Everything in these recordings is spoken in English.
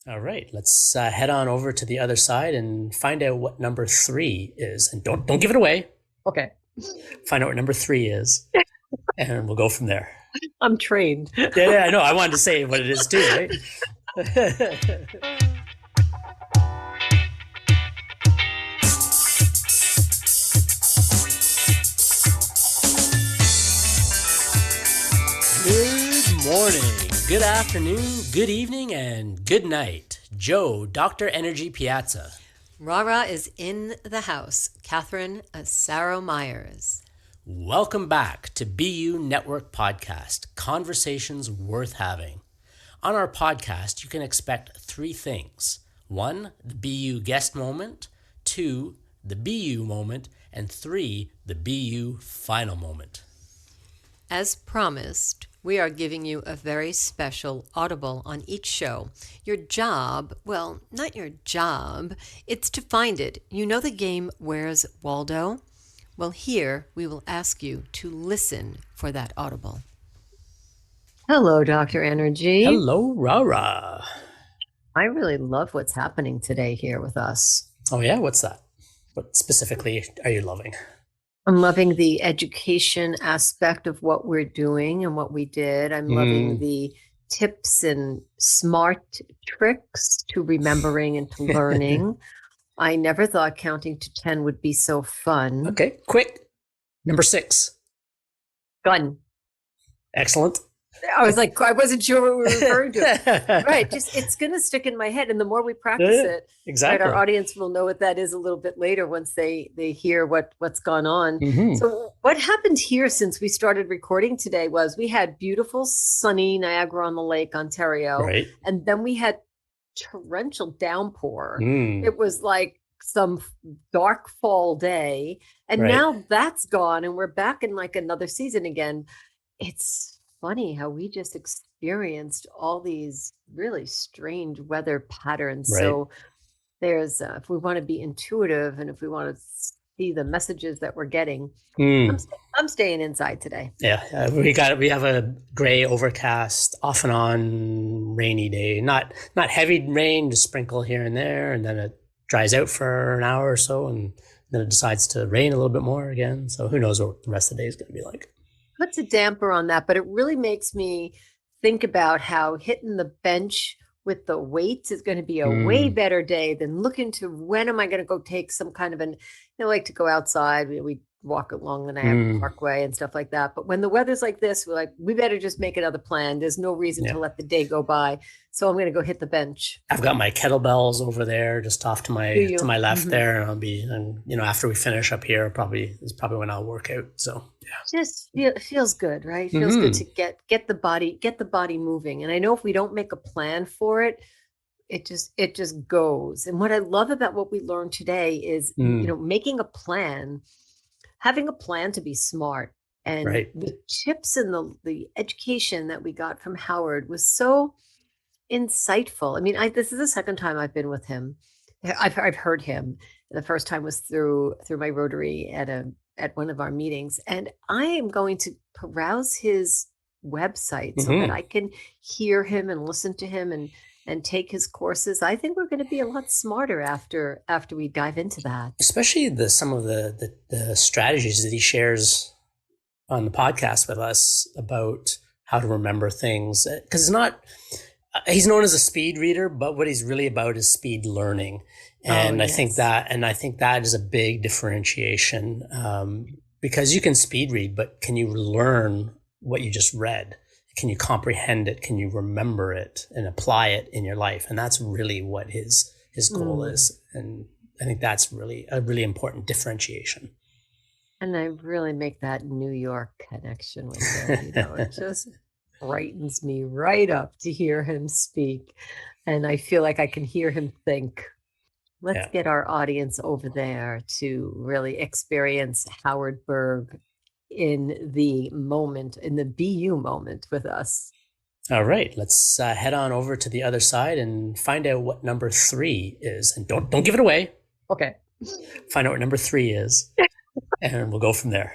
All right, let's head on over to the other side and find out what number 3 is. And don't give it away. Okay. Find out what number 3 is, and we'll go from there. I'm trained. Yeah, I know. I wanted to say what it is too, right? Good morning, good afternoon, good evening, and good night. Joe, Dr. Energy Piazza. Rara is in the house. Catherine Asaro Myers. Welcome back to BU Network Podcast, Conversations Worth Having. On our podcast, you can expect 3 things. 1, the BU guest moment. 2, the BU moment. And 3, the BU final moment. As promised, we are giving you a very special audible on each show. Your job, well, not your job, it's to find it. You know the game Where's Waldo? Well, here we will ask you to listen for that audible. Hello, Dr. Energy. Hello, Rara. I really love what's happening today here with us. Oh yeah? What's that? What specifically are you loving? I'm loving the education aspect of what we're doing and what we did. I'm loving the tips and smart tricks to remembering and to learning. I never thought counting to 10 would be so fun. Okay, quick. Number 6. Gun. Excellent. I was like, I wasn't sure what we were referring to. Right. Just it's going to stick in my head. And the more we practice it, exactly. Right, our audience will know what that is a little bit later once they hear what's gone on. Mm-hmm. So what happened here since we started recording today was we had beautiful, sunny Niagara-on-the-Lake, Ontario. Right. And then we had torrential downpour. Mm. It was like some dark fall day. And Right. now that's gone and we're back in like another season again. It's funny how we just experienced all these really strange weather patterns. Right. So there's if we want to be intuitive and if we want to see the messages that we're getting, I'm staying inside today. Yeah, we have a gray, overcast, off and on rainy day. Not heavy rain, just sprinkle here and there, and then it dries out for an hour or so, and then it decides to rain a little bit more again. So who knows what the rest of the day is going to be like. Puts a damper on that, but it really makes me think about how hitting the bench with the weights is going to be a way better day than looking to when am I going to go take some kind of I like to go outside. We walk along the Niagara Parkway and stuff like that. But when the weather's like this, we're like, we better just make another plan. There's no reason to let the day go by. So I'm going to go hit the bench. I've got my kettlebells over there, just off to my left there, and I'll be, and after we finish up here, is probably when I'll work out. So yeah, just feels good, right? Feels good to get the body moving. And I know if we don't make a plan for it, it just goes. And what I love about what we learned today is making a plan, having a plan to be smart. And the tips and the education that we got from Howard was so insightful. I mean, this is the second time I've been with him. I've heard him. The first time was through my Rotary at one of our meetings, and I am going to peruse his website so that I can hear him and listen to him and take his courses. I think we're going to be a lot smarter after we dive into that. Especially some of the strategies that he shares on the podcast with us about how to remember things, because he's known as a speed reader, but what he's really about is speed learning. And I think that is a big differentiation, because you can speed read, but can you learn what you just read? Can you comprehend it? Can you remember it and apply it in your life? And that's really what his goal is. And I think that's really a really important differentiation. And I really make that New York connection with him. It just brightens me right up to hear him speak. And I feel like I can hear him think. Let's get our audience over there to really experience Howard Berg in the moment, in the BU moment with us. All right, let's head on over to the other side and find out what number 3 is. And don't give it away. Okay. Find out what number 3 is, and we'll go from there.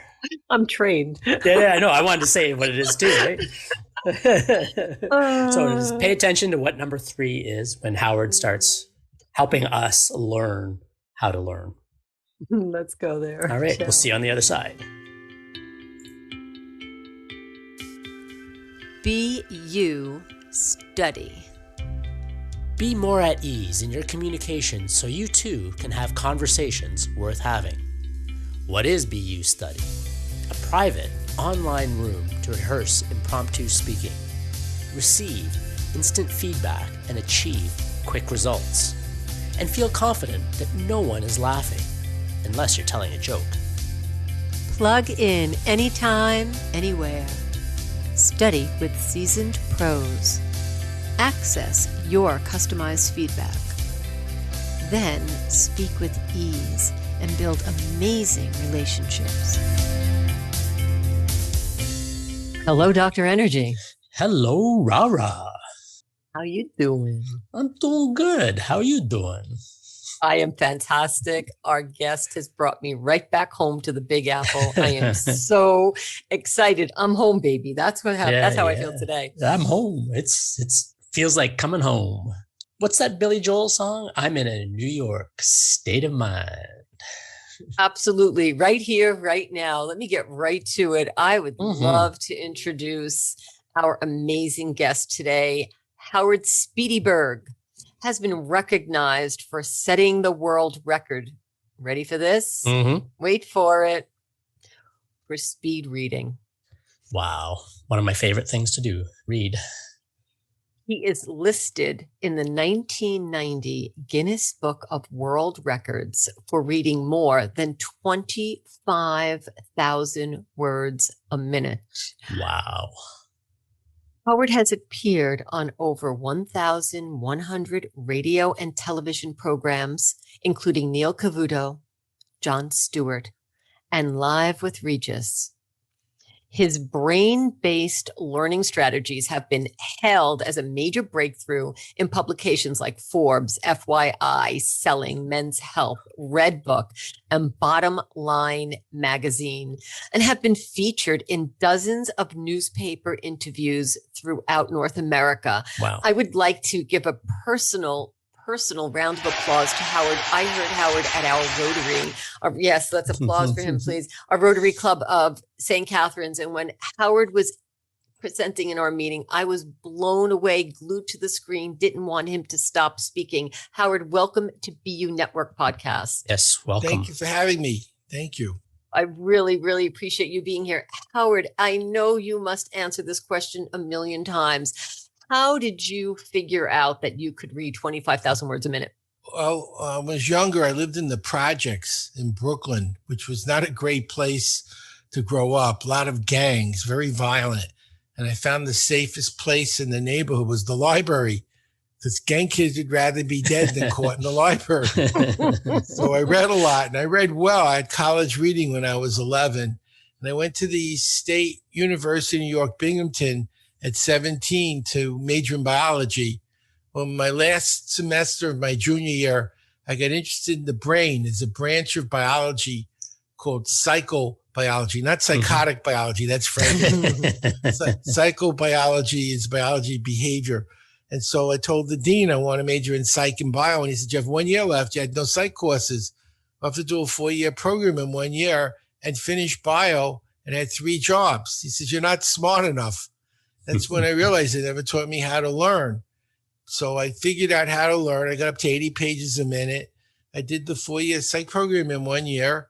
I'm trained. Yeah, I know. I wanted to say what it is too, right? So just pay attention to what number 3 is when Howard starts helping us learn how to learn. Let's go there. All right. Ciao. We'll see you on the other side. Be you, study. Be more at ease in your communication so you too can have conversations worth having. What is BU Study? A private, online room to rehearse impromptu speaking, receive instant feedback and achieve quick results, and feel confident that no one is laughing, unless you're telling a joke. Plug in anytime, anywhere. Study with seasoned pros. Access your customized feedback. Then speak with ease and build amazing relationships. Hello, Dr. Energy. Hello, Rara. How you doing? I'm doing good. How are you doing? I am fantastic. Our guest has brought me right back home to the Big Apple. I am so excited. I'm home, baby. That's what happened. That's how I feel today. I'm home. It's feels like coming home. What's that Billy Joel song? I'm in a New York state of mind. Absolutely. Right here, right now. Let me get right to it. I would love to introduce our amazing guest today. Howard Speedy Berg has been recognized for setting the world record. Ready for this? Wait for it. For speed reading. Wow. One of my favorite things to do, read. He is listed in the 1990 Guinness Book of World Records for reading more than 25,000 words a minute. Wow. Howard has appeared on over 1,100 radio and television programs, including Neil Cavuto, Jon Stewart, and Live with Regis. His brain-based learning strategies have been hailed as a major breakthrough in publications like Forbes FYI, Selling, Men's Health, Redbook, and Bottom Line magazine, and have been featured in dozens of newspaper interviews throughout North America. Wow. I would like to give a personal round of applause to Howard. I heard Howard at our Rotary. Yes, let's applause for him, please. Our Rotary Club of St. Catharines. And when Howard was presenting in our meeting, I was blown away, glued to the screen, didn't want him to stop speaking. Howard, welcome to BU Network Podcast. Yes, welcome. Thank you for having me. Thank you. I really, really appreciate you being here. Howard, I know you must answer this question a million times. How did you figure out that you could read 25,000 words a minute? Well, when I was younger, I lived in the projects in Brooklyn, which was not a great place to grow up. A lot of gangs, very violent. And I found the safest place in the neighborhood was the library, because gang kids would rather be dead than caught in the library. So I read a lot, and I read well. I had college reading when I was 11. And I went to the State University of New York, Binghamton, at 17 to major in biology. Well, my last semester of my junior year, I got interested in the brain. There's a branch of biology called psychobiology, not psychotic biology. That's French. Psychobiology is biology of behavior. And so I told the dean I want to major in psych and bio. And he said, you have 1 year left. You had no psych courses. I have to do a 4-year program in 1 year and finish bio, and I had 3 jobs. He says, you're not smart enough. That's when I realized they never taught me how to learn. So I figured out how to learn. I got up to 80 pages a minute. I did the 4-year psych program in 1 year.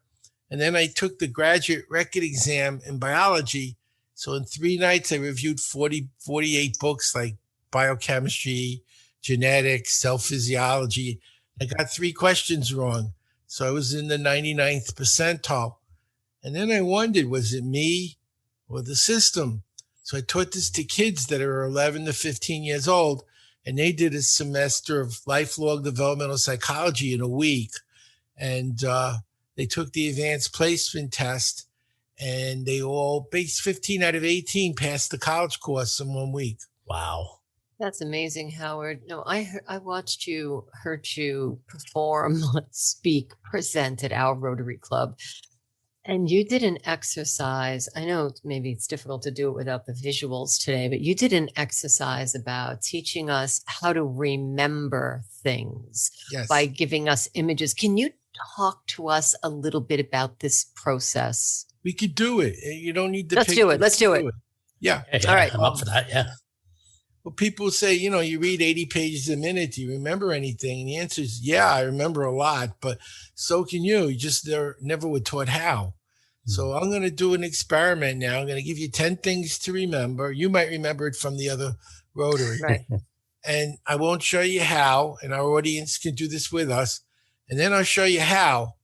And then I took the graduate record exam in biology. So in 3 nights, I reviewed 48 books like biochemistry, genetics, cell physiology. I got 3 questions wrong. So I was in the 99th percentile. And then I wondered, was it me or the system? So I taught this to kids that are 11 to 15 years old, and they did a semester of lifelong developmental psychology in a week. And they took the advanced placement test, and they all, 15 out of 18, passed the college course in 1 week. Wow. That's amazing, Howard. No, I watched you, heard you perform, speak, present at our Rotary Club. And you did an exercise. I know maybe it's difficult to do it without the visuals today, but you did an exercise about teaching us how to remember things by giving us images. Can you talk to us a little bit about this process? We could do it. You don't need to. Let's do it. Let's do it. Yeah. Yeah. All right. I'm up for that. Yeah. Well, people say, you read 80 pages a minute. Do you remember anything? And the answer is, yeah, I remember a lot, but so can you. You just never were taught how. So I'm going to do an experiment now. I'm going to give you 10 things to remember. You might remember it from the other Rotary. Right. And I won't show you how, and our audience can do this with us. And then I'll show you how.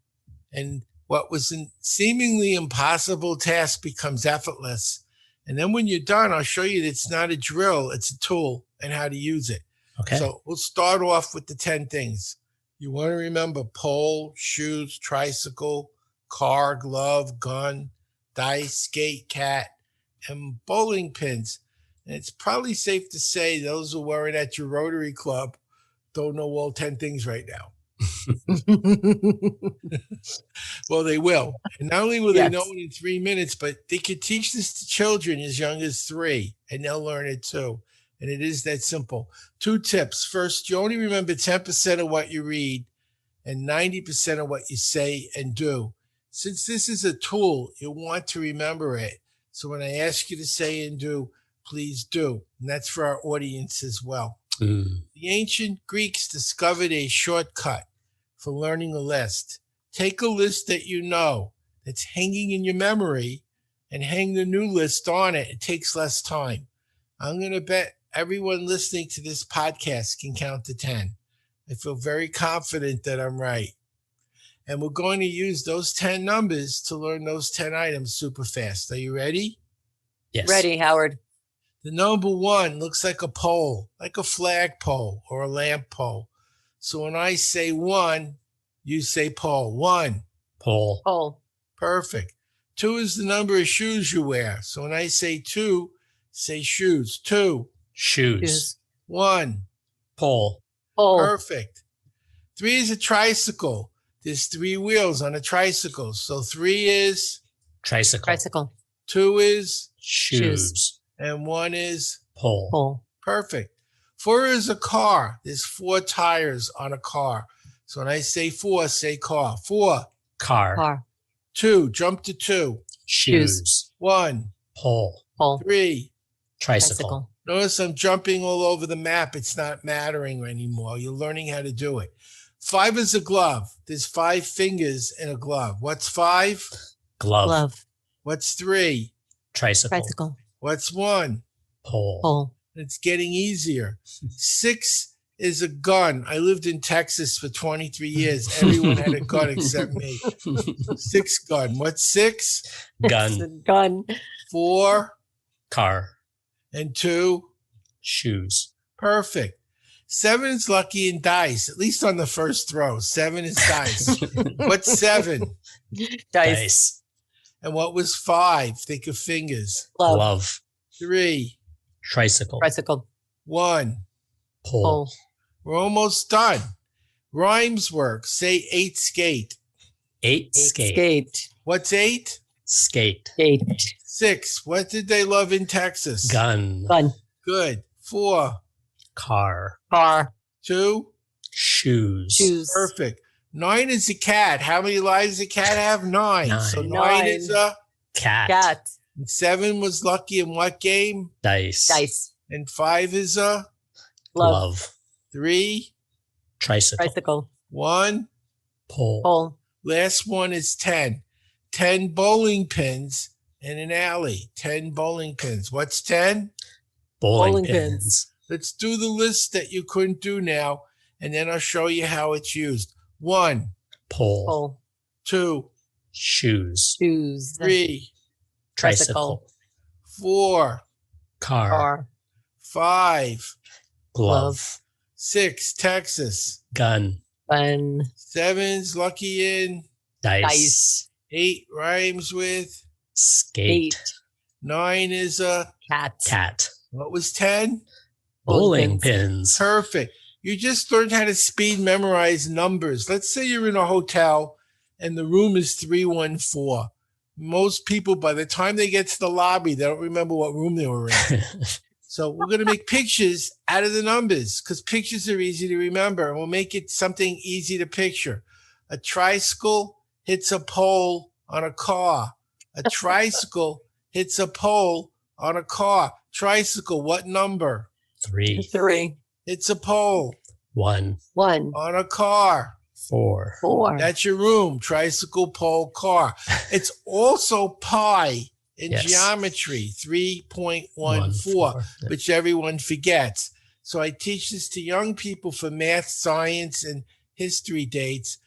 And what was a seemingly impossible task becomes effortless. And then when you're done, I'll show you that it's not a drill, it's a tool and how to use it. Okay. So we'll start off with the 10 things. You want to remember pole, shoes, tricycle, car, glove, gun, dice, skate, cat, and bowling pins. And it's probably safe to say those who weren't at your Rotary Club don't know all 10 things right now. Well, they will. And not only will they know it in 3 minutes, but they could teach this to children as young as 3, and they'll learn it too. And it is that simple. 2 tips. First, you only remember 10% of what you read and 90% of what you say and do. Since this is a tool, you want to remember it. So when I ask you to say and do, please do. And that's for our audience as well. The ancient Greeks discovered a shortcut for learning a list. Take a list that you know that's hanging in your memory and hang the new list on it. It takes less time. I'm going to bet everyone listening to this podcast can count to 10. I feel very confident that I'm right. And we're going to use those 10 numbers to learn those 10 items super fast. Are you ready? Yes. Ready, Howard. The number 1 looks like a pole, like a flag pole or a lamp pole. So when I say 1, you say pole. 1. Pole. Pole. Perfect. 2 is the number of shoes you wear. So when I say 2, say shoes. 2. Shoes. 1. Pole. Pole. Perfect. 3 is a tricycle. There's 3 wheels on a tricycle. So 3 is Tricycle. Tricycle. 2 is Shoes. and 1 is Pole. Pole. perfect. 4 is a car. There's 4 tires on a car. So when I say 4, say car. 4. Car. Car. 2, jump to 2. Shoes. 1. Pole. Pole. 3. Tricycle. Notice I'm jumping all over the map. It's not mattering anymore. You're learning how to do it. 5 is a glove. There's 5 fingers in a glove. What's 5? Glove. Glove. What's 3? Tricycle. Tricycle. What's 1? Pole. Pole. It's getting easier. 6 is a gun. I lived in Texas for 23 years. Everyone had a gun except me. 6 gun. What's 6? It's a Gun. gun. 4 Car. and 2. Shoes. Perfect. 7 is lucky in dice, at least on the first throw. 7 is dice. What's 7? Dice. And what was 5? Think of fingers. Glove. Glove. 3, Tricycle. Tricycle. 1. Pole. Pole. We're almost done. Rhymes work. Say 8 skate. 8. Skate. Skate. What's 8? Skate. Skate. 6. What did they love in Texas? Gun. Gun. Good. 4, Car. Car. 2. Shoes. Shoes. Perfect. 9 is a cat. How many lives does a cat have? 9. 9. So 9 9. is a. Cat. Cat. And 7 was lucky in what game? Dice. Dice. And 5 is a. Glove. Glove. 3, Tricycle. Tricycle. 1. Pole. Pole. Last one is 10. 10 bowling pins in an alley. 10 bowling pins. What's 10? Bowling, Bowling pins. pins. Let's do the list that you couldn't do now, and then I'll show you how it's used. 1, Pole. Pole. 2, Shoes. Shoes. 3, Tricycle. 4, Car. Car. 5, Glove. 6, Texas. Gun. Gun. 7's lucky in. Dice. Dice. 8 rhymes with. Skate. 9 is a. Cat. Cat. What was 10? Bowling pins. Perfect. You just learned how to speed memorize numbers. Let's say you're in a hotel and the room is 314. most people, by the time they get to the lobby, they don't remember what room they were in. So we're going to make pictures out of the numbers because pictures are easy to remember. And we'll make it something easy to picture. A tricycle hits a pole on a car. A tricycle hits a pole on a car. Tricycle, what number? 3. 3. Hits a pole. 1. 1. On a car. 4. 4. That's your room. Tricycle, pole, car. It's also pi in geometry, 3.14, which everyone forgets. So I teach this to young people for math, science, and history dates.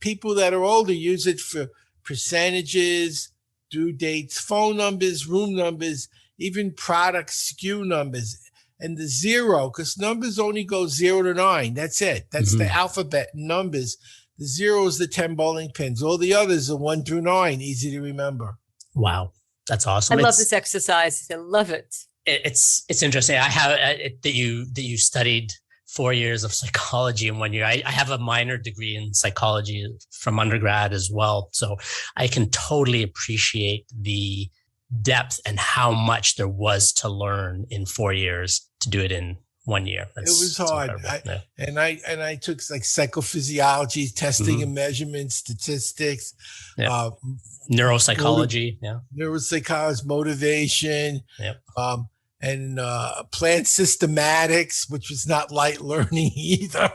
People that are older use it for percentages, due dates, phone numbers, room numbers, even product SKU numbers. And the 0, because numbers only go 0 to 9. That's it. That's the alphabet numbers. The 0 is the 10 bowling pins. All the others are 1 through 9. Easy to remember. Wow. That's awesome. I love this exercise. I love it. It's interesting. I have that you studied 4 years of psychology in 1 year. I have a minor degree in psychology from undergrad as well. So I can totally appreciate the depth and how much there was to learn in 4 years to do it in 1 year. It was hard. I took like psychophysiology, testing and measurement, statistics, neuropsychology, neuropsychology, motivation, and plant systematics, which was not light learning either.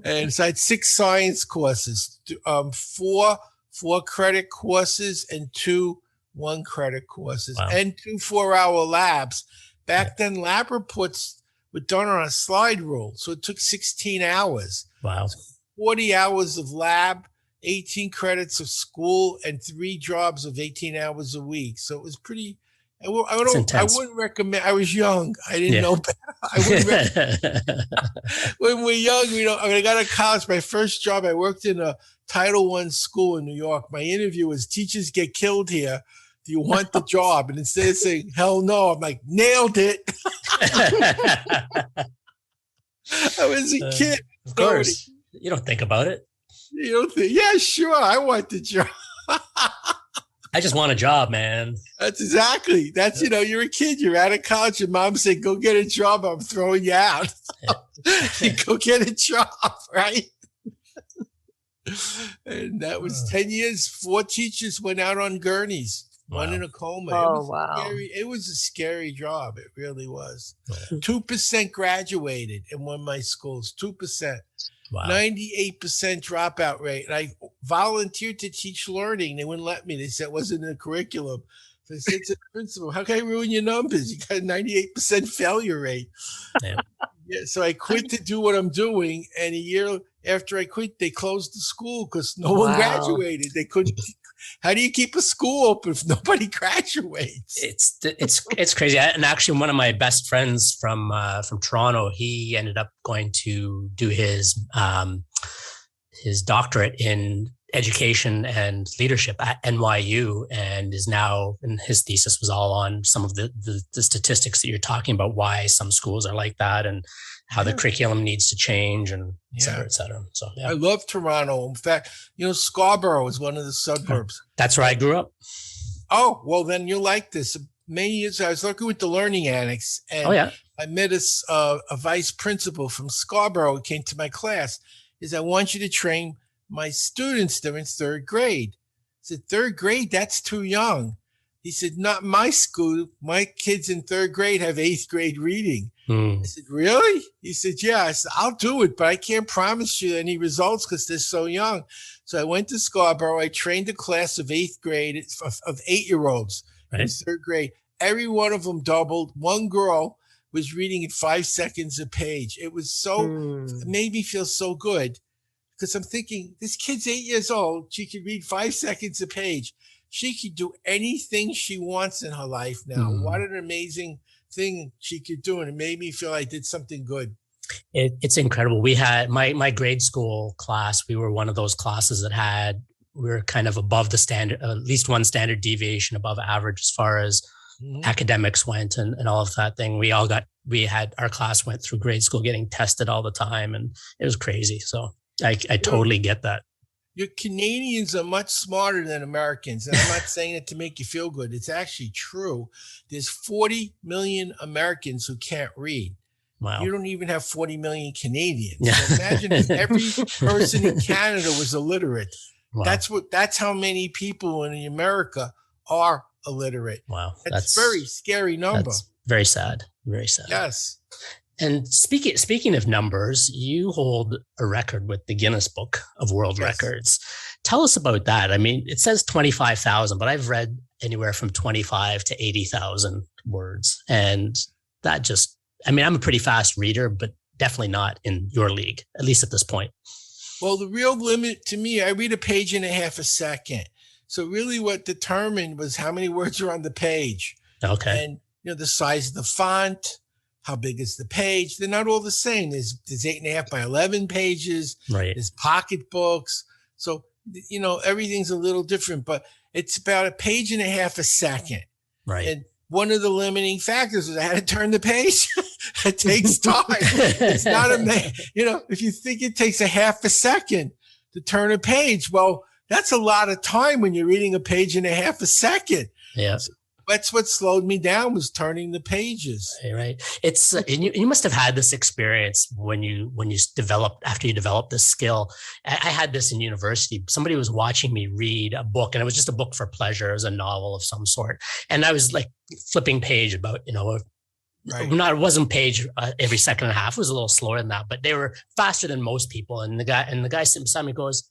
And so I had 6 science courses, 4 credit courses and 2 1-credit courses, and 2 4-hour labs. Back then, lab reports were done on a slide rule, so it took 16 hours. Wow. So 40 hours of lab, 18 credits of school, and 3 jobs of 18 hours a week. So it was pretty. I wouldn't recommend. I was young. I didn't know better. I wouldn't recommend. When we're young, I got out of college. My first job, I worked in a Title I school in New York. My interview was, teachers get killed here. Do you want the job? And instead of saying, hell no, I'm like, nailed it. I was a kid. Of course. You don't think about it. You don't think, yeah, sure, I want the job. I just want a job, man. That's exactly. That's, you're a kid. You're out of college. Your mom said, go get a job. I'm throwing you out. Go get a job, right? And that was 10 years. 4 teachers went out on gurneys. One in a coma. It was a scary job. It really was. 2% graduated in one of my schools. 2%. Wow. 98% dropout rate. And I volunteered to teach learning. They wouldn't let me. They said it wasn't in the curriculum. So I said to the principal, how can I ruin your numbers? You got a 98% failure rate. So I quit to do what I'm doing. And a year after I quit, they closed the school because no one graduated. They couldn't. How do you keep a school open if nobody graduates? It's crazy. And actually, one of my best friends from Toronto, he ended up going to do his doctorate in education and leadership at NYU, and is now, and his thesis was all on some of the statistics that you're talking about, why some schools are like that and how the curriculum needs to change, and et cetera, et cetera. So I love Toronto. In fact, Scarborough is one of the suburbs. That's where I grew up. Oh, well, then you'll like this. Many years I was working with the Learning Annex, and I met a vice principal from Scarborough who came to my class. He said, I want you to train my students. They're in 3rd grade. I said, 3rd grade? That's too young. He said, not my school. My kids in 3rd grade have 8th grade reading. I said, really? He said, yeah. I said, I'll do it, but I can't promise you any results because they're so young. So I went to Scarborough. I trained a class of 8th grade, of 8-year-olds in 3rd grade. Every one of them doubled. One girl was reading in 5 seconds a page. It was it made me feel so good because I'm thinking, this kid's 8 years old. She could read 5 seconds a page. She could do anything she wants in her life now. What an amazing thing she could do. And it made me feel I did something good. It's incredible. We had my grade school class. We were one of those classes that we were kind of above the standard, at least one standard deviation above average as far as academics went and all of that thing. Our class went through grade school getting tested all the time, and it was crazy. So I totally get that. Your Canadians are much smarter than Americans. And I'm not saying it to make you feel good. It's actually true. There's 40 million Americans who can't read. Wow. You don't even have 40 million Canadians. Yeah. So imagine if every person in Canada was illiterate. Wow. That's how many people in America are illiterate. Wow. That's a very scary number. That's very sad. Very sad. Yes. And speaking of numbers, you hold a record with the Guinness Book of World Records. Tell us about that. I mean, it says 25,000, but I've read anywhere from 25 to 80,000 words. And that just, I mean, I'm a pretty fast reader, but definitely not in your league, at least at this point. Well, the real limit to me, I read a page and a half a second. So really what determined was how many words are on the page. Okay. And, the size of the font, how big is the page? They're not all the same. There's 8.5 by 11 pages. Right. There's pocket books. So, everything's a little different, but it's about a page and a half a second. Right. And one of the limiting factors is I had to turn the page. It takes time. It's not if you think it takes a half a second to turn a page, well, that's a lot of time when you're reading a page and a half a second. Yeah. So that's what slowed me down, was turning the pages. Right. It's you must have had this experience when you after you developed this skill. I had this in university. Somebody was watching me read a book, and it was just a book for pleasure. It was a novel of some sort, and I was like flipping page about Right. It wasn't page every second and a half. It was a little slower than that, but they were faster than most people. And the guy sitting beside me goes,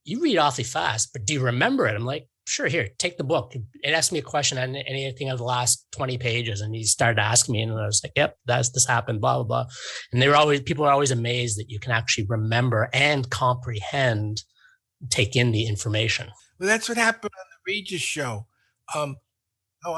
"You read awfully fast, but do you remember it?" I'm like, "Sure, here, take the book." It asked me a question on anything of the last 20 pages. And he started asking me, and I was like, "Yep, this happened, blah, blah, blah." And people are always amazed that you can actually remember and comprehend, take in the information. Well, that's what happened on the Regis show. I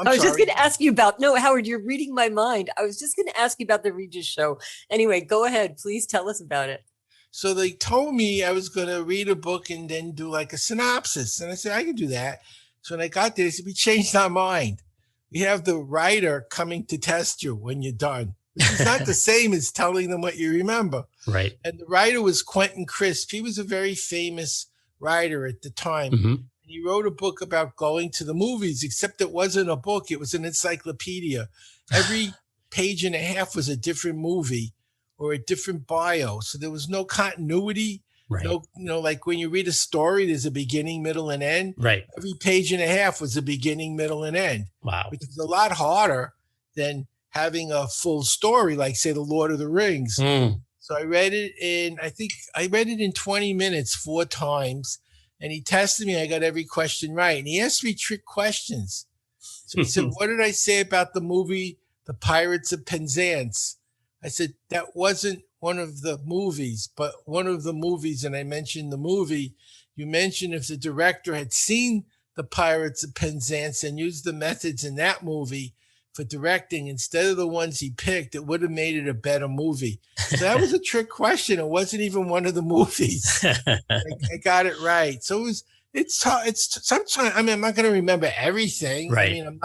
was just going to ask you about, no, Howard, you're reading my mind. I was just going to ask you about the Regis show. Anyway, go ahead. Please tell us about it. So they told me I was going to read a book and then do like a synopsis. And I said, I can do that. So when I got there, they said, we changed our mind. We have the writer coming to test you when you're done, which is not the same as telling them what you remember. Right. And the writer was Quentin Crisp. He was a very famous writer at the time. Mm-hmm. He wrote a book about going to the movies, except it wasn't a book. It was an encyclopedia. Every page and a half was a different movie or a different bio. So there was no continuity. Right. No, like when you read a story, there's a beginning, middle, and end. Right. Every page and a half was a beginning, middle, and end. Wow. Which is a lot harder than having a full story, like say The Lord of the Rings. Mm. So I read it in 20 minutes 4 times. And he tested me. I got every question right. And he asked me trick questions. So he said, what did I say about the movie, The Pirates of Penzance? I said, that wasn't one of the movies, but one of the movies. And I mentioned the movie. You mentioned if the director had seen The Pirates of Penzance and used the methods in that movie for directing instead of the ones he picked, it would have made it a better movie. So that was a trick question. It wasn't even one of the movies. I got it right. So it's sometimes, I mean, I'm not going to remember everything. Right. I mean,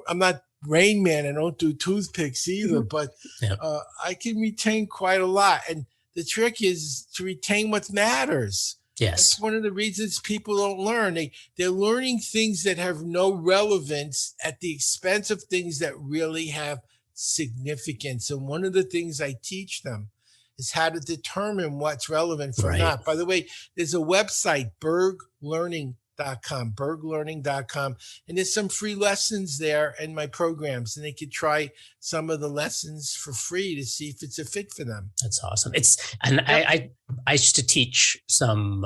I'm not Rain Man. I don't do toothpicks either, but I can retain quite a lot. And the trick is to retain what matters. Yes. That's one of the reasons people don't learn. They're learning things that have no relevance at the expense of things that really have significance. And one of the things I teach them is how to determine what's relevant for not. By the way, there's a website, berglearning.com, and there's some free lessons there in my programs, and they could try some of the lessons for free to see if it's a fit for them. That's awesome. I used to teach some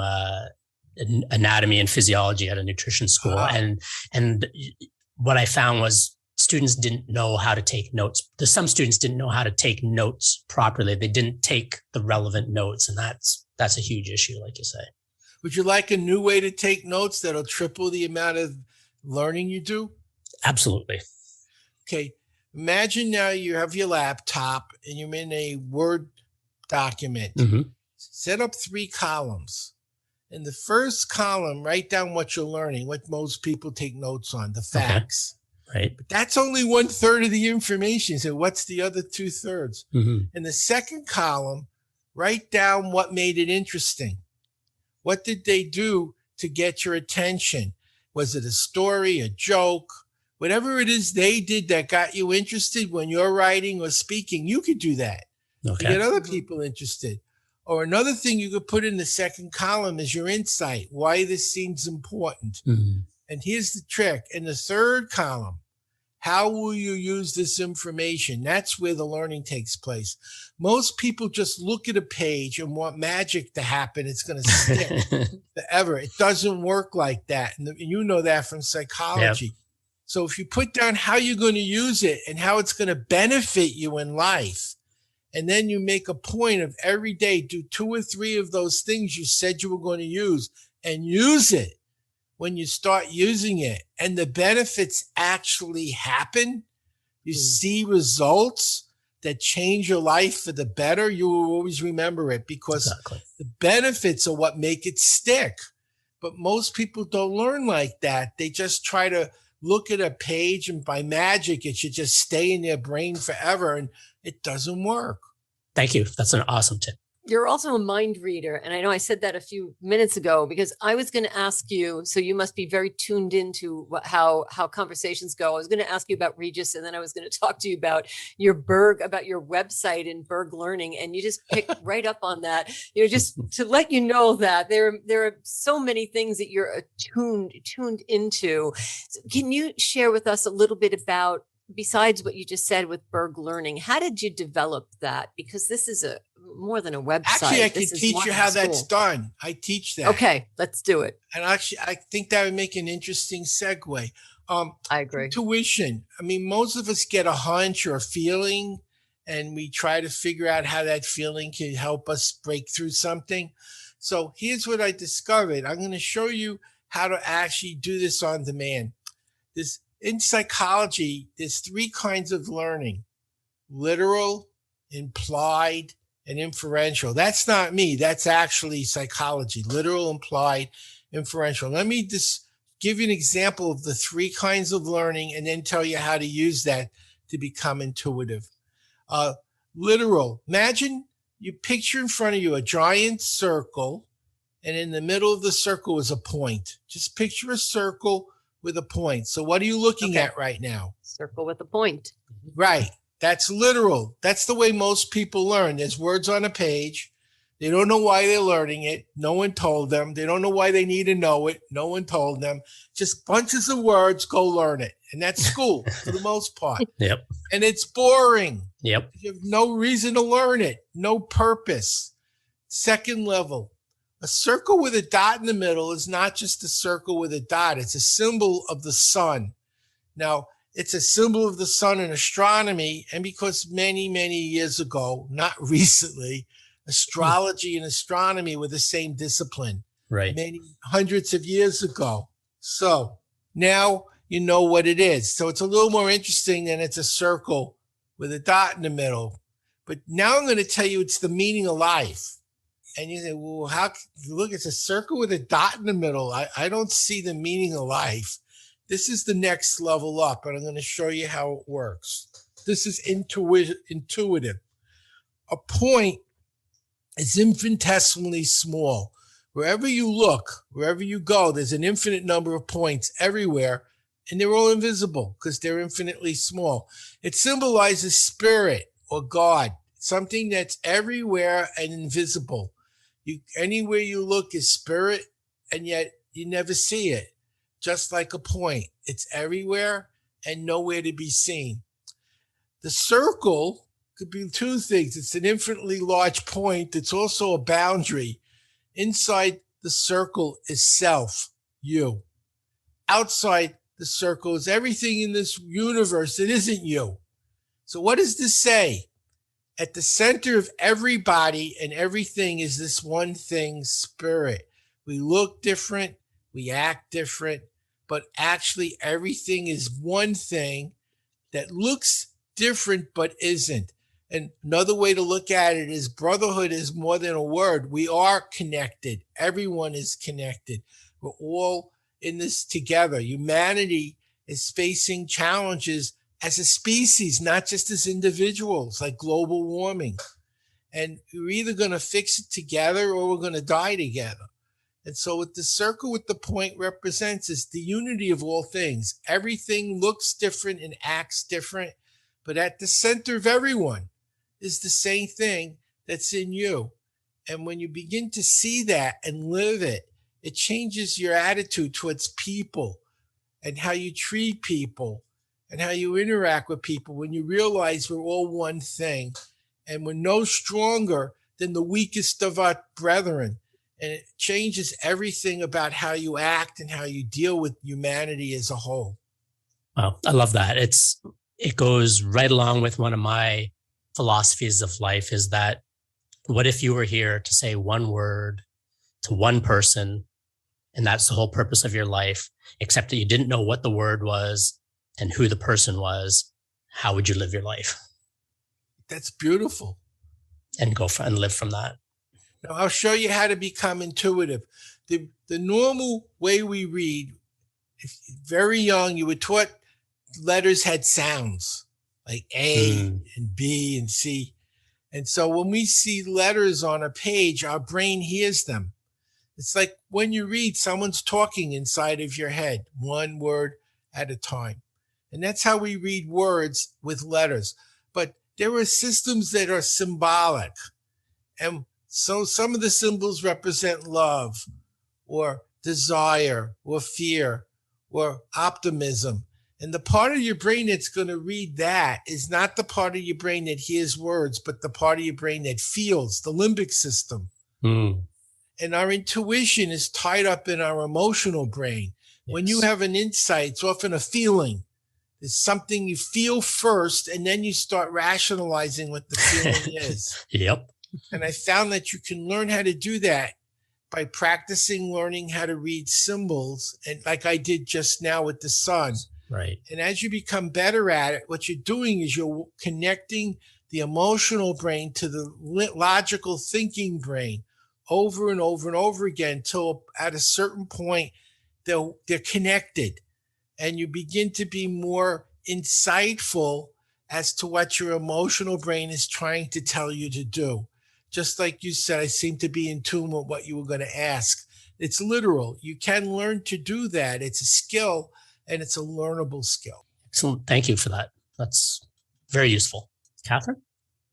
anatomy and physiology at a nutrition school, and what I found was students didn't know how to take notes. Some students didn't know how to take notes properly. They didn't take the relevant notes, and that's a huge issue, like you say. Would you like a new way to take notes that'll triple the amount of learning you do? Absolutely. Okay. Imagine now you have your laptop and you're in a Word document. Mm-hmm. Set up 3 columns. In the first column, write down what you're learning, what most people take notes on, the facts. Okay. Right. But that's only 1/3 of the information. So what's the other 2/3? Mm-hmm. In the second column, write down what made it interesting. What did they do to get your attention? Was it a story, a joke? Whatever it is they did that got you interested when you're writing or speaking, you could do that to get other people interested. Or another thing you could put in the second column is your insight, why this seems important. Mm-hmm. And here's the trick. In the third column, how will you use this information? That's where the learning takes place. Most people just look at a page and want magic to happen. It's going to stick forever. It doesn't work like that. And you know that from psychology. Yep. So if you put down how you're going to use it and how it's going to benefit you in life, and then you make a point of every day, do 2 or 3 of those things you said you were going to use and use it. When you start using it and the benefits actually happen, you see results that change your life for the better, you will always remember it because the benefits are what make it stick. But most people don't learn like that. They just try to look at a page and by magic, it should just stay in their brain forever. And it doesn't work. Thank you. That's an awesome tip. You're also a mind reader. And I know I said that a few minutes ago because I was going to ask you, so you must be very tuned into how conversations go. I was going to ask you about Regis, and then I was going to talk to you about your Berg, about your website and Berg Learning. And you just picked right up on that. You know, just to let you know that there are so many things that you're tuned into. So can you share with us a little bit about, besides what you just said with Berg Learning, how did you develop that? Because this is more than a website. Actually, I can teach you how that's done. I teach that. Okay, let's do it. And actually, I think that would make an interesting segue. I agree. Intuition. I mean, most of us get a hunch or a feeling, and we try to figure out how that feeling can help us break through something. So here's what I discovered. I'm going to show you how to actually do this on demand. In psychology, there's 3 kinds of learning: literal, implied, and inferential. That's not me. That's actually psychology: literal, implied, inferential. Let me just give you an example of the 3 kinds of learning and then tell you how to use that to become intuitive. Literal. Imagine you picture in front of you a giant circle, and in the middle of the circle is a point. Just picture a circle with a point. So what are you looking at right now? Circle with a point. Right. That's literal. That's the way most people learn. There's words on a page. They don't know why they're learning it. No one told them. They don't know why they need to know it. No one told them. Just bunches of words, go learn it. And that's school for the most part. Yep. And it's boring. Yep. You have no reason to learn it. No purpose. Second level. A circle with a dot in the middle is not just a circle with a dot. It's a symbol of the sun. Now, it's a symbol of the sun in astronomy, and because many, many years ago, not recently, astrology and astronomy were the same discipline. Right. Many hundreds of years ago. So now you know what it is. So it's a little more interesting than it's a circle with a dot in the middle. But now I'm going to tell you it's the meaning of life. And you say, well, how, look, it's a circle with a dot in the middle. I don't see the meaning of life. This is the next level up, and I'm going to show you how it works. This is intuitive. A point is infinitesimally small. Wherever you look, wherever you go, there's an infinite number of points everywhere, and they're all invisible because they're infinitely small. It symbolizes spirit or God, something that's everywhere and invisible. Anywhere you look is spirit, and yet you never see it. Just like a point, it's everywhere and nowhere to be seen. The circle could be 2 things. It's an infinitely large point. It's also a boundary. Inside the circle is self, you. Outside the circle is everything in this universe that isn't you. So what does this say? At the center of everybody and everything is this one thing, spirit. We look different, we act different, but actually everything is one thing that looks different but isn't. And another way to look at it is brotherhood is more than a word. We are connected. Everyone is connected. We're all in this together. Humanity is facing challenges as a species, not just as individuals, like global warming. And we're either going to fix it together or we're going to die together. And so what the circle with the point represents is the unity of all things. Everything looks different and acts different, but at the center of everyone is the same thing that's in you. And when you begin to see that and live it, it changes your attitude towards people and how you treat people and how you interact with people when you realize we're all one thing and we're no stronger than the weakest of our brethren. And it changes everything about how you act and how you deal with humanity as a whole. Well, I love that. It goes right along with one of my philosophies of life, is that what if you were here to say one word to one person, and that's the whole purpose of your life, except that you didn't know what the word was and who the person was? How would you live your life? That's beautiful. And and live from that. Now, I'll show you how to become intuitive. The normal way we read, if very young, you were taught letters had sounds like A and B and C. And so when we see letters on a page, our brain hears them. It's like when you read, someone's talking inside of your head, one word at a time. And that's how we read words with letters. But there are systems that are symbolic. And so some of the symbols represent love or desire or fear or optimism. And the part of your brain that's going to read that is not the part of your brain that hears words, but the part of your brain that feels, the limbic system. And our intuition is tied up in our emotional brain. Yes. When you have an insight, it's often a feeling. It's something you feel first, and then you start rationalizing what the feeling is. Yep. And I found that you can learn how to do that by practicing learning how to read symbols, and like I did just now with the sun. Right. And as you become better at it, what you're doing is you're connecting the emotional brain to the logical thinking brain over and over and over again till at a certain point they're connected, and you begin to be more insightful as to what your emotional brain is trying to tell you to do. Just like you said, I seem to be in tune with what you were going to ask. It's literal. You can learn to do that. It's a skill, and it's a learnable skill. Excellent. Thank you for that. That's very useful. Catherine?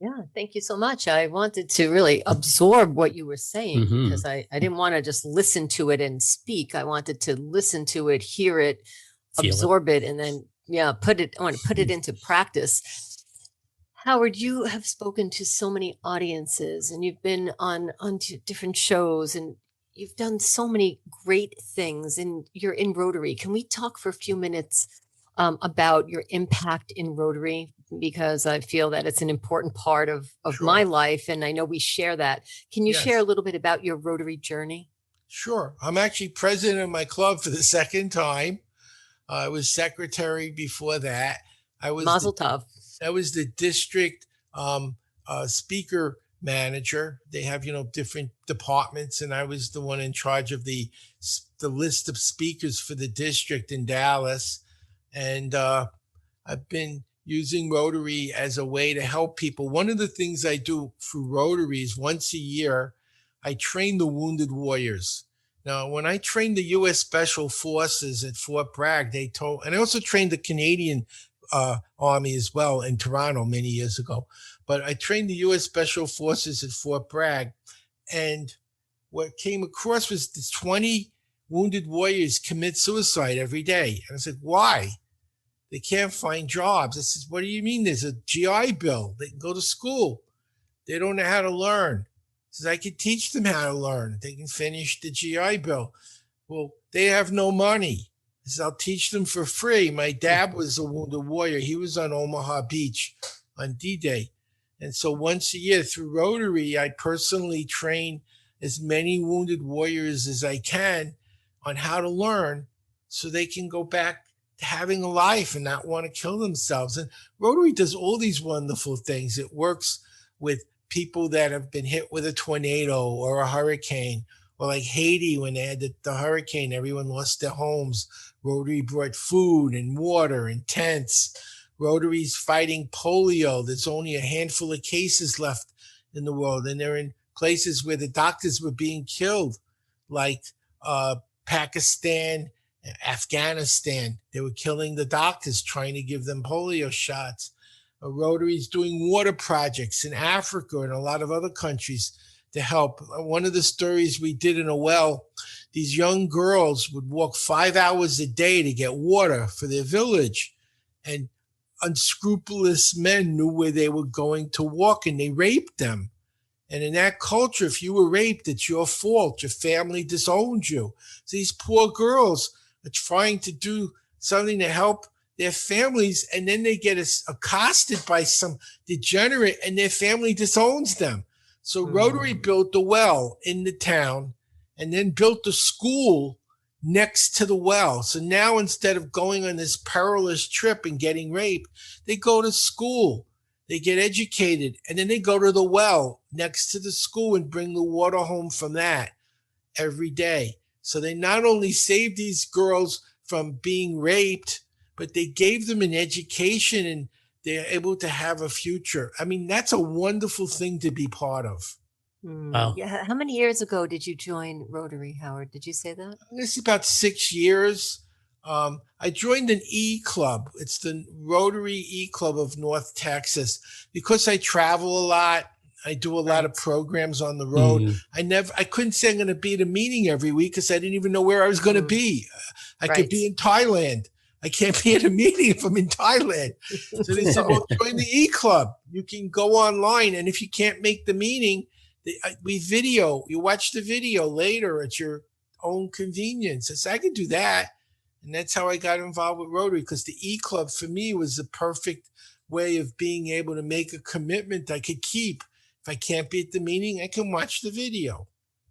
Yeah, thank you so much. I wanted to really absorb what you were saying because I didn't want to just listen to it and speak. I wanted to listen to it, hear it, absorb it, and then, I want to put it into practice. Howard, you have spoken to so many audiences, and you've been on different shows, and you've done so many great things, and you're in Rotary. Can we talk for a few minutes about your impact in Rotary? Because I feel that it's an important part of Sure. my life, and I know we share that. Can you Yes. share a little bit about your Rotary journey? Sure. I'm actually president of my club for the second time. I was secretary before that. Mazel tov. I was the district speaker manager. They have, different departments, and I was the one in charge of the list of speakers for the district in Dallas. And I've been using Rotary as a way to help people. One of the things I do through Rotary is once a year, I train the wounded warriors. Now, when I trained the U.S. Special Forces at Fort Bragg, and I also trained the Canadian Army as well in Toronto many years ago. But I trained the U.S. Special Forces at Fort Bragg. And what came across was the 20 wounded warriors commit suicide every day. And I said, why? They can't find jobs. I said, what do you mean? There's a GI Bill. They can go to school. They don't know how to learn. I said, I could teach them how to learn. They can finish the GI Bill. Well, they have no money. I said, I'll teach them for free. My dad was a wounded warrior. He was on Omaha Beach on D-Day. And so once a year through Rotary, I personally train as many wounded warriors as I can on how to learn so they can go back to having a life and not want to kill themselves. And Rotary does all these wonderful things. It works with people that have been hit with a tornado or a hurricane, or like Haiti, when they had the hurricane, everyone lost their homes. Rotary brought food and water and tents. Rotary's fighting polio. There's only a handful of cases left in the world, and they're in places where the doctors were being killed, like Pakistan, Afghanistan. They were killing the doctors trying to give them polio shots. Rotary's doing water projects in Africa and a lot of other countries to help. One of the stories we did in a well, these young girls would walk 5 hours a day to get water for their village. And unscrupulous men knew where they were going to walk and they raped them. And in that culture, if you were raped, it's your fault. Your family disowned you. So these poor girls are trying to do something to help their families, and then they get accosted by some degenerate and their family disowns them. So Rotary built a well in the town and then built a school next to the well. So now instead of going on this perilous trip and getting raped, they go to school, they get educated, and then they go to the well next to the school and bring the water home from that every day. So they not only saved these girls from being raped, but they gave them an education and they're able to have a future. I mean, that's a wonderful thing to be part of. Wow. Yeah. How many years ago did you join Rotary, Howard? Did you say that? This is about 6 years. I joined an E-Club. It's the Rotary E-Club of North Texas. Because I travel a lot, I do a lot of programs on the road. I couldn't say I'm going to be at a meeting every week because I didn't even know where I was going to be. I could be in Thailand. I can't be at a meeting if I'm in Thailand. So they said, well, join the E-Club. You can go online. And if you can't make the meeting, we video. You watch the video later at your own convenience. I said, I can do that. And that's how I got involved with Rotary, because the E-Club for me was the perfect way of being able to make a commitment I could keep. If I can't be at the meeting, I can watch the video.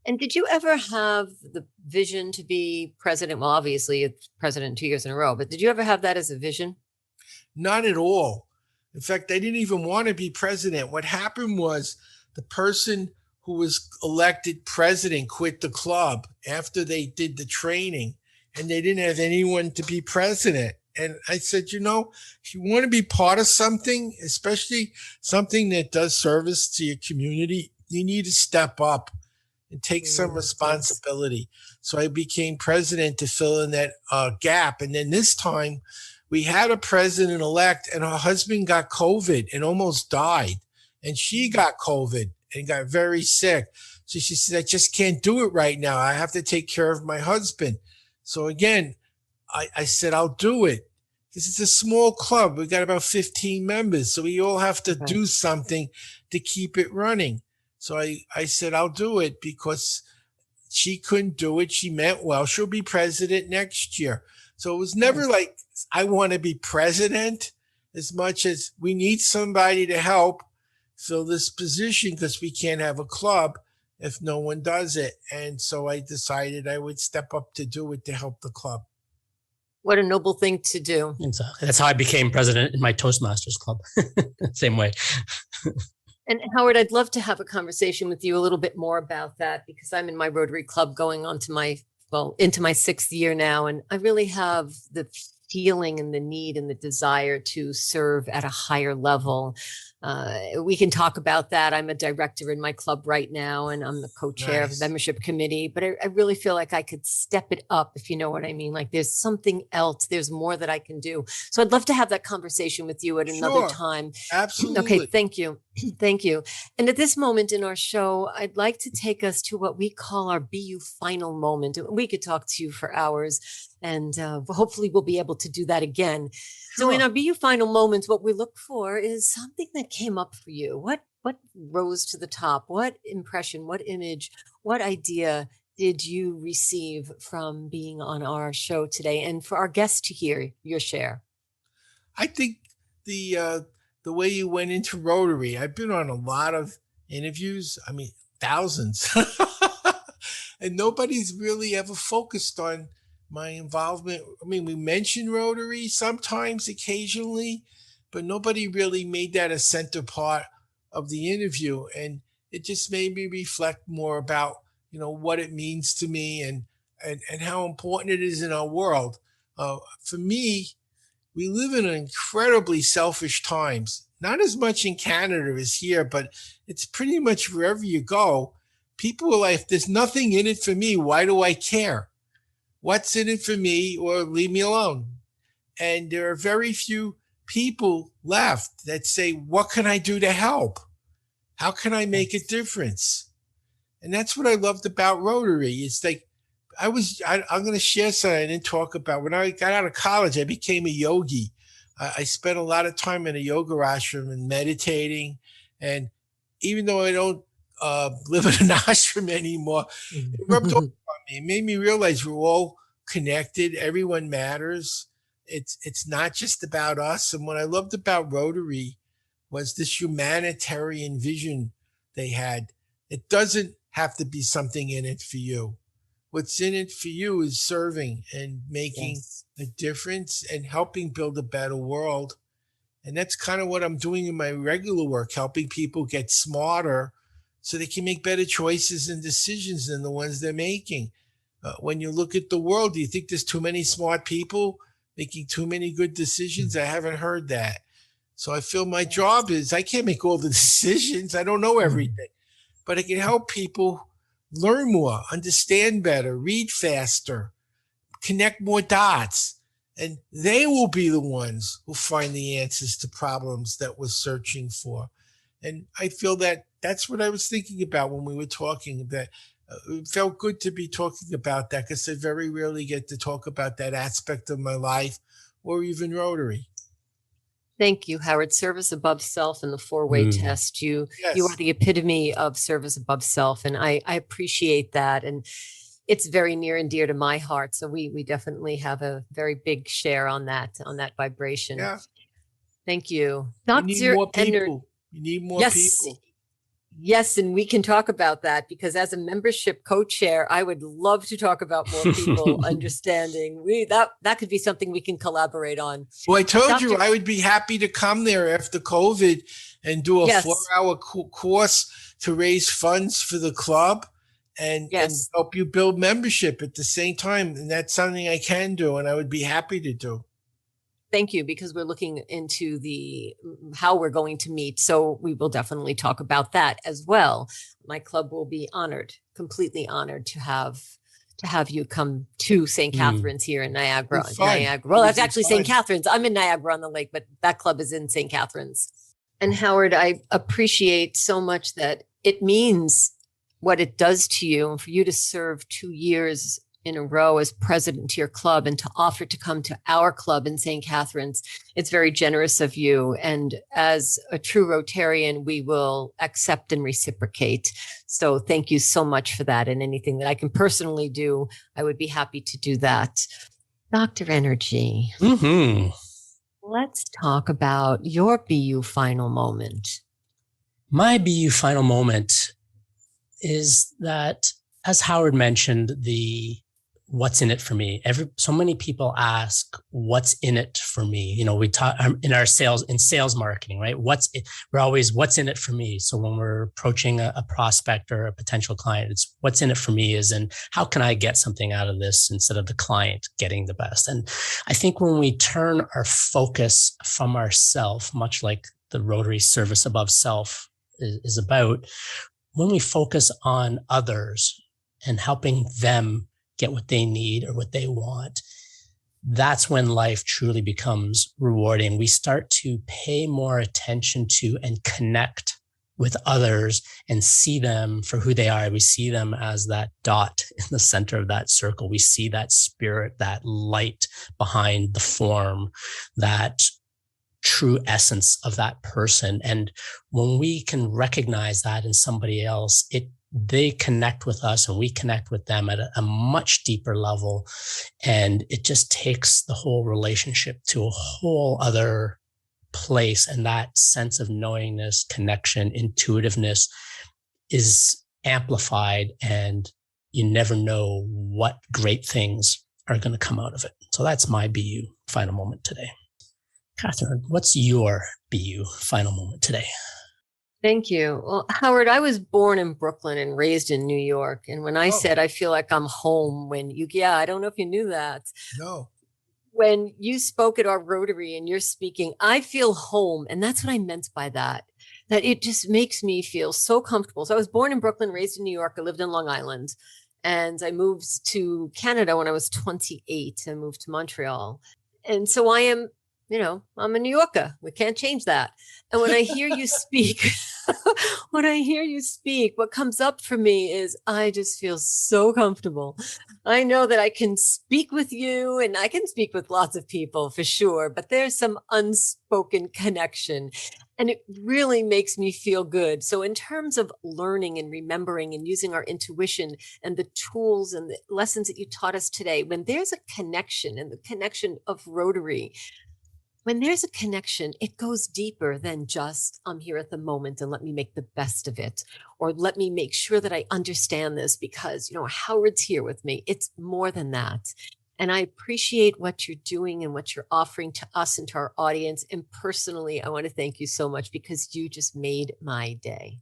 And did you ever have the vision to be president? Well, obviously it's president 2 years in a row, but did you ever have that as a vision? Not at all. In fact, I didn't even want to be president. What happened was the person who was elected president quit the club after they did the training, and they didn't have anyone to be president. And I said, you know, if you want to be part of something, especially something that does service to your community, you need to step up and take some responsibility. So I became president to fill in that gap. And then this time we had a president-elect and her husband got COVID and almost died. And she got COVID and got very sick. So she said, I just can't do it right now. I have to take care of my husband. So again, I said, I'll do it. This is a small club. We got about 15 members. So we all have to do something to keep it running. So I said, I'll do it, because she couldn't do it. She meant well. She'll be president next year. So it was never like, I want to be president, as much as we need somebody to help fill this position, because we can't have a club if no one does it. And so I decided I would step up to do it to help the club. What a noble thing to do. Exactly. That's how I became president in my Toastmasters club. Same way. And Howard, I'd love to have a conversation with you a little bit more about that, because I'm in my Rotary Club going on to into my 6th year now. And I really have the feeling and the need and the desire to serve at a higher level. We can talk about that. I'm a director in my club right now, and I'm the co-chair of the membership committee, but I really feel like I could step it up, if you know what I mean. Like there's something else, there's more that I can do. So I'd love to have that conversation with you at another time. Absolutely. Okay. Thank you. Thank you. And at this moment in our show, I'd like to take us to what we call our BU final moment. We could talk to you for hours, and hopefully we'll be able to do that again. So in our BU final moments, what we look for is something that came up for you. What rose to the top? What impression, what image, what idea did you receive from being on our show today? And for our guests to hear your share. I think the way you went into Rotary, I've been on a lot of interviews, I mean, thousands, and nobody's really ever focused on my involvement. I mean, we mention Rotary sometimes, occasionally, but nobody really made that a center part of the interview. And it just made me reflect more about, you know, what it means to me and how important it is in our world. For me, we live in incredibly selfish times, not as much in Canada as here, but it's pretty much wherever you go. people are like, if there's nothing in it for me, why do I care? What's in it for me, or leave me alone? And there are very few people left that say, what can I do to help? How can I make a difference? And that's what I loved about Rotary. It's like, I'm going to share something I didn't talk about. When I got out of college, I became a yogi. I spent a lot of time in a yoga ashram and meditating. And even though I don't live in an ashram anymore, it rubbed off on me. It made me realize we're all connected. Everyone matters. It's not just about us. And what I loved about Rotary was this humanitarian vision they had. It doesn't have to be something in it for you. What's in it for you is serving and making a difference and helping build a better world. And that's kind of what I'm doing in my regular work, helping people get smarter so they can make better choices and decisions than the ones they're making. When you look at the world, do you think there's too many smart people making too many good decisions? I haven't heard that. So I feel my job is, I can't make all the decisions. I don't know everything, but I can help people learn more, understand better, read faster, connect more dots. And they will be the ones who find the answers to problems that we're searching for. And I feel that that's what I was thinking about when we were talking, that it felt good to be talking about that, because I very rarely get to talk about that aspect of my life, or even Rotary. Thank you, Howard. Service above self and the four-way test. You are the epitome of service above self. And I appreciate that. And it's very near and dear to my heart. So we definitely have a very big share on that vibration. Yeah. Thank you. You need more people. You need more people. Yes, and we can talk about that, because as a membership co-chair, I would love to talk about more people understanding. That could be something we can collaborate on. Well, I told you I would be happy to come there after COVID and do a 4-hour course to raise funds for the club and help you build membership at the same time. And that's something I can do, and I would be happy to do. Thank you, because we're looking into how we're going to meet. So we will definitely talk about that as well. My club will be honored, completely honored to have you come to St. Catharines here in Niagara. Well, that's actually St. Catharines. I'm in Niagara on the Lake, but that club is in St. Catharines. And Howard, I appreciate so much that it means what it does to you, and for you to serve 2 years in a row as president to your club and to offer to come to our club in St. Catharines. It's very generous of you. And as a true Rotarian, we will accept and reciprocate. So thank you so much for that. And anything that I can personally do, I would be happy to do that. Dr. Energy, let's talk about your BU final moment. My BU final moment is that, as Howard mentioned, what's in it for me. So many people ask, what's in it for me? You know, we talk in sales marketing, right? We're always, what's in it for me? So when we're approaching a prospect or a potential client, it's what's in it for me and how can I get something out of this instead of the client getting the best? And I think when we turn our focus from ourself, much like the Rotary service above self is about, when we focus on others and helping them get what they need or what they want, that's when life truly becomes rewarding. We start to pay more attention to and connect with others and see them for who they are. We see them as that dot in the center of that circle. We see that spirit, that light behind the form, that true essence of that person. And when we can recognize that in somebody else, they connect with us and we connect with them at a much deeper level. And it just takes the whole relationship to a whole other place. And that sense of knowingness, connection, intuitiveness is amplified, and you never know what great things are going to come out of it. So that's my BU final moment today. Catherine, what's your BU final moment today? Thank you. Well, Howard, I was born in Brooklyn and raised in New York. And when I said I feel like I'm home, I don't know if you knew that. No. When you spoke at our Rotary and you're speaking, I feel home. And that's what I meant by that. that it just makes me feel so comfortable. So I was born in Brooklyn, raised in New York. I lived in Long Island, and I moved to Canada when I was 28 and moved to Montreal. And so I am, I'm a New Yorker. We can't change that. And when I hear you speak, what comes up for me is I just feel so comfortable. I know that I can speak with you and I can speak with lots of people for sure, but there's some unspoken connection and it really makes me feel good. So in terms of learning and remembering and using our intuition and the tools and the lessons that you taught us today, when there's a connection and the connection of Rotary, when there's a connection, it goes deeper than just, I'm here at the moment and let me make the best of it. Or let me make sure that I understand this because, Howard's here with me. It's more than that. And I appreciate what you're doing and what you're offering to us and to our audience. And personally, I want to thank you so much because you just made my day.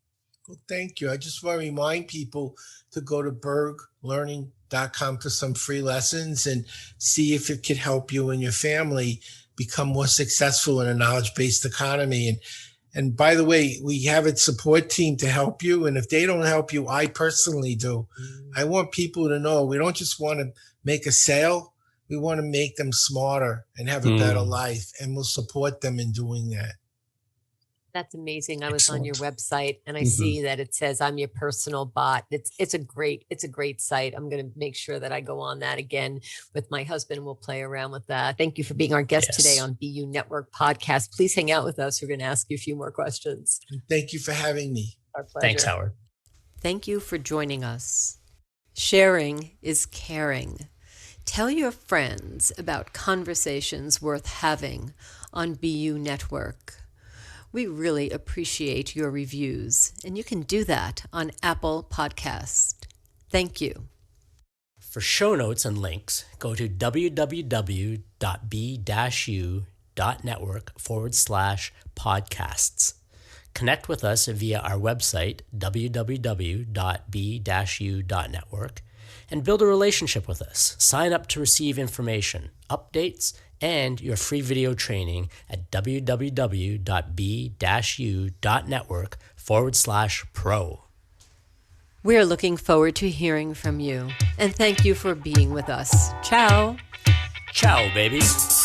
Well, thank you. I just want to remind people to go to berglearning.com for some free lessons and see if it could help you and your family become more successful in a knowledge-based economy. And by the way, we have a support team to help you. And if they don't help you, I personally do. I want people to know we don't just want to make a sale. We want to make them smarter and have a better life. And we'll support them in doing that. That's amazing. I was on your website and I see that it says I'm your personal bot. It's a great site. I'm going to make sure that I go on that again with my husband. We'll play around with that. Thank you for being our guest today on BU Network Podcast. Please hang out with us. We're going to ask you a few more questions. Thank you for having me. Our pleasure. Thanks, Howard. Thank you for joining us. Sharing is caring. Tell your friends about conversations worth having on BU Network. We really appreciate your reviews, and you can do that on Apple Podcast. Thank you. For show notes and links, go to www.b-u.network/podcasts. Connect with us via our website, www.b-u.network, and build a relationship with us. Sign up to receive information, updates, and your free video training at www.b-u.network/pro. We're looking forward to hearing from you, and thank you for being with us. Ciao. Ciao, babies.